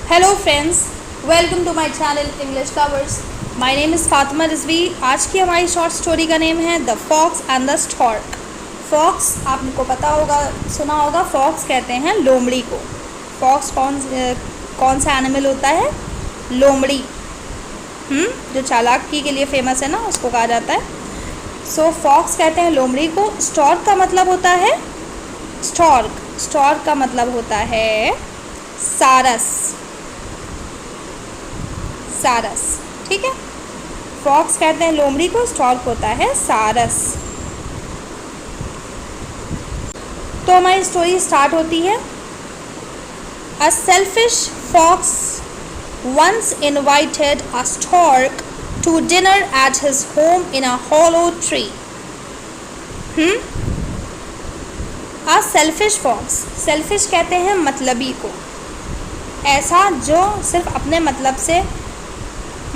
Hello friends, welcome to my channel English covers. My name is Fatima Rizvi. आज की हमारी short story का name है the fox and the stork. Fox आपको पता होगा, सुना होगा, फॉक्स कहते हैं लोमड़ी को। फॉक्स कौन सा एनिमल होता है? लोमड़ी। जो चालाकी के लिए फेमस है ना, उसको कहा जाता है। सो फॉक्स कहते हैं लोमड़ी को। स्टॉर्क का मतलब होता है स्टॉर्क का मतलब होता है सारस। ठीक है। फॉक्स कहते हैं लोमड़ी को, स्टॉर्क होता है सारस। तो हमारी स्टोरी स्टार्ट होती है। A selfish fox once invited a stork to dinner at his home in a hollow tree. A selfish fox, selfish कहते हैं मतलबी को, ऐसा जो सिर्फ अपने मतलब से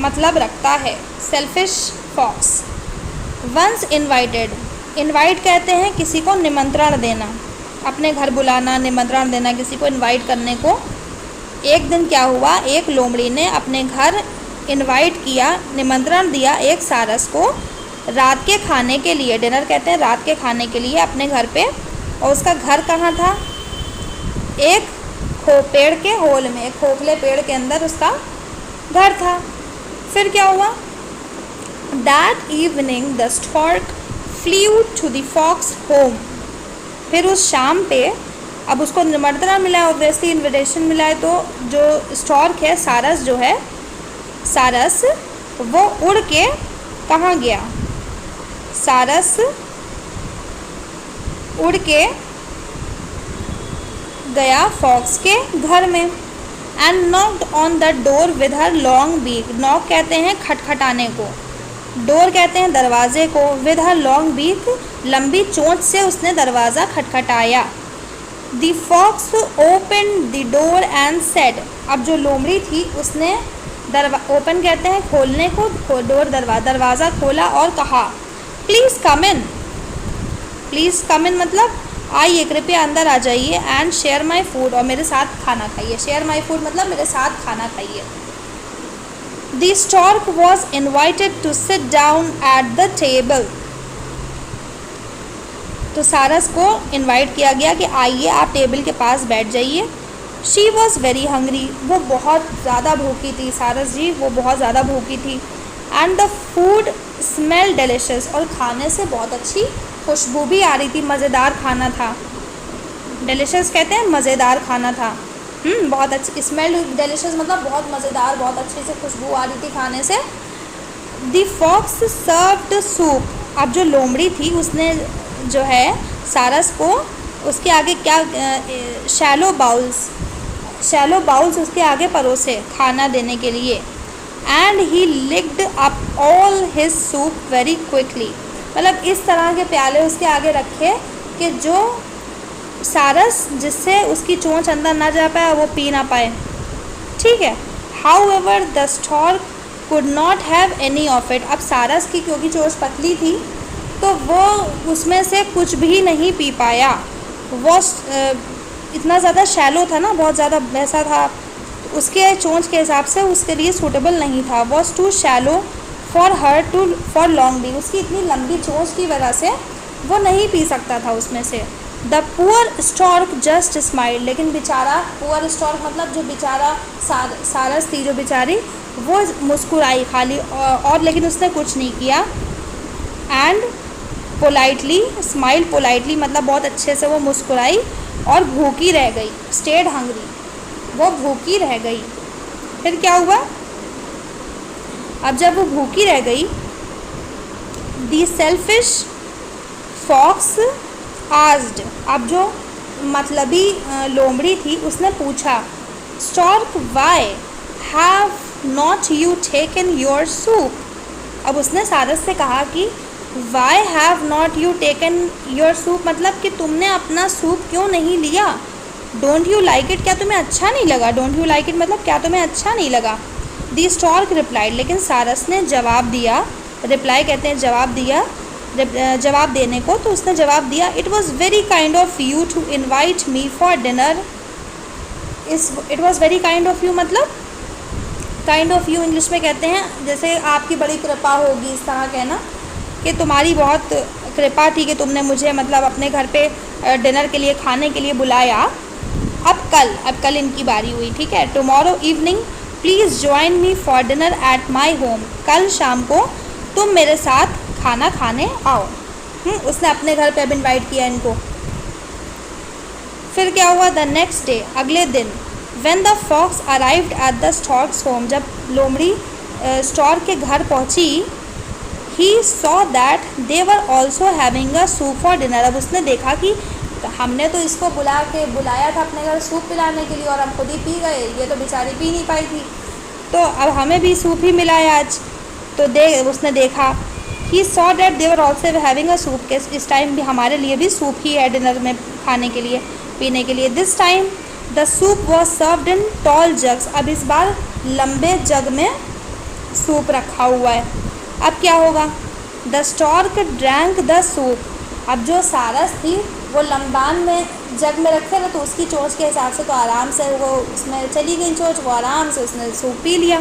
मतलब रखता है। Selfish fox. Once invited, invite कहते हैं किसी को निमंत्रण देना, अपने घर बुलाना, निमंत्रण देना, किसी को इनवाइट करने को। एक दिन क्या हुआ, एक लोमड़ी ने अपने घर इनवाइट किया, निमंत्रण दिया एक सारस को रात के खाने के लिए। डिनर कहते हैं रात के खाने के लिए अपने घर पे। और उसका घर कहाँ था? एक पेड़ के होल में, एक खोखले पेड़ के अंदर उसका घर था। फिर क्या हुआ? That evening the stork flew to the fox home. फिर उस शाम पे, अब उसको निमंत्रण मिला, ऑब्वियसली इन्विटेशन मिला है, तो जो स्टॉर्क है, सारस जो है, सारस वो उड़ के कहाँ गया? सारस उड़ के गया फॉक्स के घर में। And knocked on the door with her long beak. Knock कहते हैं खटखटाने को, डोर कहते हैं दरवाजे को। विद हर लॉन्ग बीक, लंबी चोंच से उसने दरवाज़ा खटखटाया। The fox open the door and said. अब जो लोमड़ी थी उसने ओपन कहते हैं खोलने को, डोर दरवाज़ा खोला और कहा, प्लीज़ कम इन। प्लीज़ कम इन मतलब आइए, कृपया अंदर आ जाइए। एंड शेयर माई फूड, और मेरे साथ खाना खाइए। शेयर माई फूड मतलब मेरे साथ खाना खाइए। The stork was invited to sit down at the table. तो सारस को इन्वाइट किया गया कि आइए आप टेबल के पास बैठ जाइए। शी वॉज वेरी हंग्री, वो बहुत ज़्यादा भूखी थी। सारस जी वो बहुत ज़्यादा भूखी थी। And the food smell delicious, और खाने से बहुत अच्छी खुशबू भी आ रही थी। मज़ेदार खाना था। डिलिशियस कहते हैं मज़ेदार खाना था। बहुत अच्छी, स्मेल डिलिशियस मतलब बहुत मज़ेदार, बहुत अच्छे से खुशबू आ रही थी खाने से। The fox served soup. अब जो लोमड़ी थी उसने जो है सारस को उसके आगे क्या, शैलो बाउल्स उसके आगे परोसे खाना देने के लिए। And he licked up all his soup very quickly. मतलब इस तरह के प्याले उसके आगे रखे कि जो सारस, जिससे उसकी चोंच अंदर ना जा पाए, वो पी ना पाए। ठीक है। How ever the stork could not have any of it. अब सारस की क्योंकि चोंच पतली थी तो वो उसमें से कुछ भी नहीं पी पाया। वो इतना ज़्यादा शैलो था ना, बहुत ज़्यादा वैसा था, उसके चोंच के हिसाब से उसके लिए सूटेबल नहीं था। Was too shallow for long beak. उसकी इतनी लंबी चोंच की वजह से वो नहीं पी सकता था उसमें से। The poor stork just smile. लेकिन बेचारा, पुअर स्टॉर्क मतलब जो बेचारा सारस थी जो बेचारी, वो मुस्कुराई खाली, और लेकिन उसने कुछ नहीं किया। एंड पोलाइटली स्माइल, पोलाइटली मतलब बहुत अच्छे से वो मुस्कुराई और भूखी रह गई। स्टेड हंग्री, वो भूखी रह गई। फिर क्या हुआ? अब जब वो भूखी रह गई, दी सेल्फिश फॉक्स आस्क्ड। अब जो मतलबी लोमड़ी थी उसने पूछा, stork why have not you taken your soup. अब उसने सारस से कहा कि why have not you taken your soup मतलब कि तुमने अपना सूप क्यों नहीं लिया। डोंट यू लाइक इट, क्या तुम्हें अच्छा नहीं लगा। डोंट यू लाइक इट मतलब क्या तुम्हें अच्छा नहीं लगा। दी स्टॉर्क रिप्लाइड, लेकिन सारस ने जवाब दिया। रिप्लाई कहते हैं जवाब दिया, जवाब देने को। तो उसने जवाब दिया, it was very kind of you to invite me for dinner it was very kind of you, मतलब काइंड ऑफ यू इंग्लिश में कहते हैं जैसे आपकी बड़ी कृपा होगी, इस तरह कहना कि तुम्हारी बहुत कृपा थी कि तुमने मुझे मतलब अपने घर पे डिनर के लिए, खाने के लिए बुलाया। अब कल इनकी बारी हुई, ठीक है। Tomorrow evening please join me for dinner at my home, कल शाम को तुम मेरे साथ खाना खाने आओ। उसने अपने घर पे अब इनवाइट किया इनको। फिर क्या हुआ, द नेक्स्ट डे, अगले दिन, when the fox arrived at the stork's home, जब लोमड़ी स्टॉर्क के घर पहुंची, he saw that they were also having a soup for dinner. अब उसने देखा कि हमने तो इसको बुलाया था अपने घर सूप पिलाने के लिए और हम खुद ही पी गए, ये तो बेचारी पी नहीं पाई थी, तो अब हमें भी सूप ही मिला है आज। तो उसने देखा, ही saw that they were also having a soup, के इस टाइम भी हमारे लिए भी सूप ही है डिनर में खाने के लिए, पीने के लिए। This time the soup was served in tall jugs, अब इस बार लंबे जग में सूप रखा हुआ है। अब क्या होगा, the stork drank the soup, अब जो सारस थी वो लंबान में जग में रखे ना, तो उसकी चोंच के हिसाब से तो आराम से वो उसमें चली गई चोंच, वो आराम से उसने सूप पी लिया,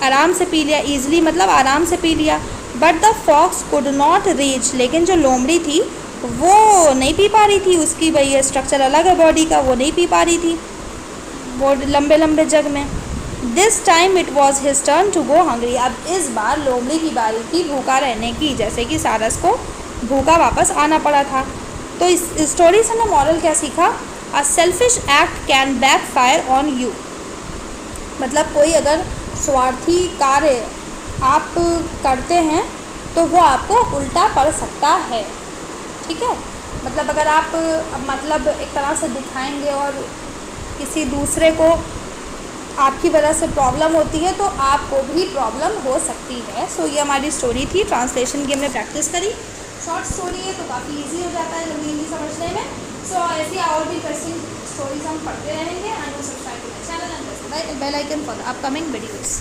आराम से पी लिया, ईजिली मतलब आराम से पी लिया। But the fox could not reach, लेकिन जो लोमड़ी थी वो नहीं पी पा रही थी, उसकी भाई स्ट्रक्चर अलग है बॉडी का, वो नहीं पी पा रही थी वो लंबे लंबे जग में। This time it was his turn to go hungry, अब इस बार लोमड़ी की बारी थी भूखा रहने की, जैसे कि सारस को भूखा वापस आना पड़ा था। तो इस स्टोरी से हमने मॉरल क्या सीखा, a selfish act can back fire on you, मतलब कोई अगर स्वार्थी कार्य आप करते हैं तो वो आपको उल्टा पड़ सकता है, ठीक है। मतलब अगर आप मतलब एक तरह से दिखाएंगे और किसी दूसरे को आपकी वजह से प्रॉब्लम होती है तो आपको भी प्रॉब्लम हो सकती है। सो ये हमारी स्टोरी थी, ट्रांसलेशन की हमने प्रैक्टिस करी। शॉर्ट स्टोरी है तो काफ़ी इजी हो जाता है जल्दी हिंदी समझने में। सो ऐसी और भी इंटरेस्टिंग स्टोरीज हम पढ़ते रहेंगे। And subscribe to my channel and press the bell icon for the upcoming videos.